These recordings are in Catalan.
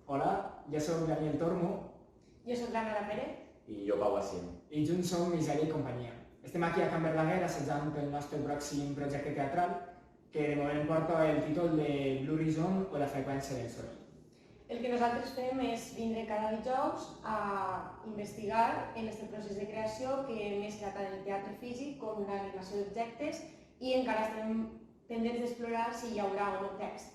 Hola, jo soc Daniel Tormo. Jo soc l'Anna Pérez. I jo, Pau Assien. I junts som Misèria i companyia. Estem aquí a Can Verdaguer assajant el nostre pròxim projecte teatral, que de moment porta el títol de Blue Horizon o la freqüència del soroll. El que nosaltres fem és vindre cada dijous a investigar en aquest procés de creació que més tracta del teatre físic com l'animació d'objectes i encara estem pendents d'explorar si hi haurà o no text.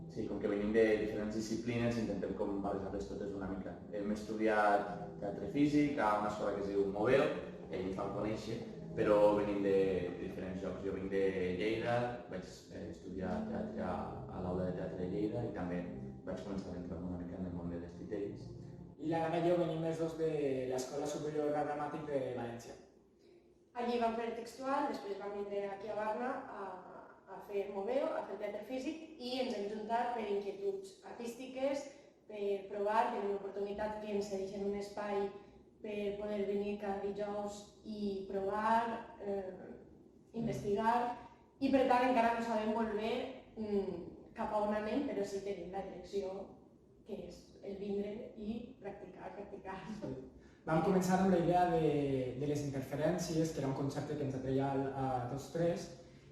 Sí, com que venim de diferents disciplines, intentem com barrejar-les totes una mica. Hem estudiat teatre físic a una escola que es diu Moveo, ell ens va conèixer, però venim de diferents llocs. Jo vinc de Lleida, vaig estudiar teatre a l'aula de teatre de Lleida i també vaig començar a entrar una mica en el món de les criteris. I l'Anna i jo venim els dos de l'Escola Superior de Dramàtic de València. Allí vam fer textual, després vam vindre aquí a Barna a fer Moveo, a fer teatre físic i ens hem juntat per inquietuds artístiques, per provar, tenim l'oportunitat que ens cedeixen un espai per poder venir cada dijous i provar, investigar i per tant encara no sabem molt bé cap a on anem, però sí que tenim la direcció que és el vindre i practicar. Vam començar amb la idea de les interferències, que era un concepte que ens atreia a tots tres,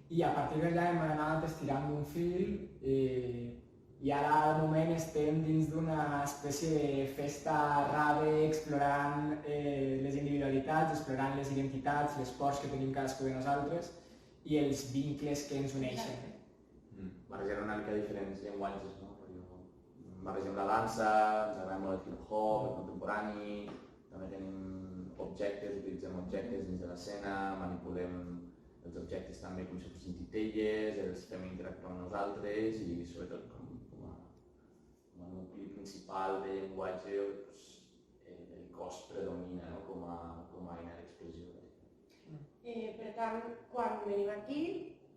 i a partir d'allà hem anat estirant un fil i ara al moment estem dins d'una espècie de festa rave explorant les individualitats, explorant les identitats, les pors que tenim cadascú de nosaltres i els vincles que ens uneixen. Barregem una mica diferents llenguatges, no? Barregem la dansa, ens agrada molt el hip-hop, el contemporani, també tenim objectes, utilitzem objectes dins de l'escena, manipulem els objectes també com si fossin titelles, els fem interactuar amb nosaltres i sobretot com a nucli principal de llenguatge el cos predomina com a eina d'expressió. Per tant, quan venim aquí,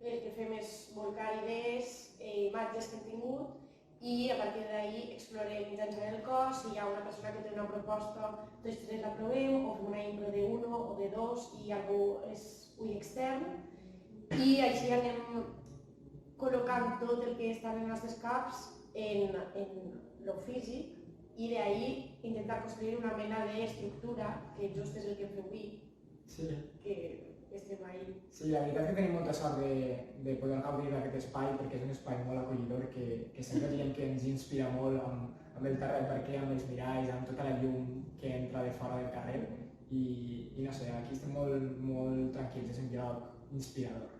el que fem és volcar idees, imatges que hem tingut i a partir d'ahir explorem mitjançant el cos, si hi ha una persona que té una proposta, tots tres la provem, o fem una impro de 1 o de 2 i algú és ull extern, i així anem col·locant tot el que està en els nostres caps en lo físic i d'ahir intentar construir una mena d'estructura, que just és el que fem avui, que estem ahí. Sí, la veritat és que tenim molta sort de poder gaudir d'aquest espai perquè és un espai molt acollidor que sempre diem que ens inspira molt amb el terra de parquet, amb els miralls, amb tota la llum que entra de fora del carrer i no sé, aquí estem molt tranquils, és un lloc inspirador.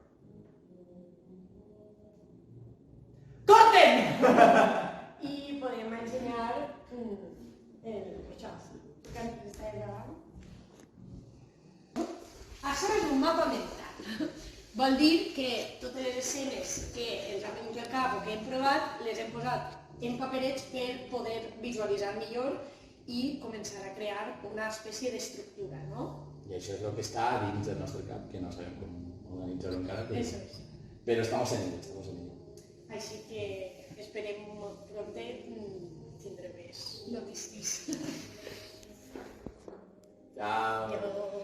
Corten! I podem ensenyar això, que ens està gravant. Això és un mapa mental. Vol dir que totes les escenes que ens han vingut al cap o que hem provat les hem posat en paperets per poder visualitzar millor i començar a crear una espècie d'estructura, no? I això és el que està dins del nostre cap, que no sabem com organitzar-ho encara, Però estamos en ello. Així que esperem molt prompte tindre més notícies. Ciao. Adéu.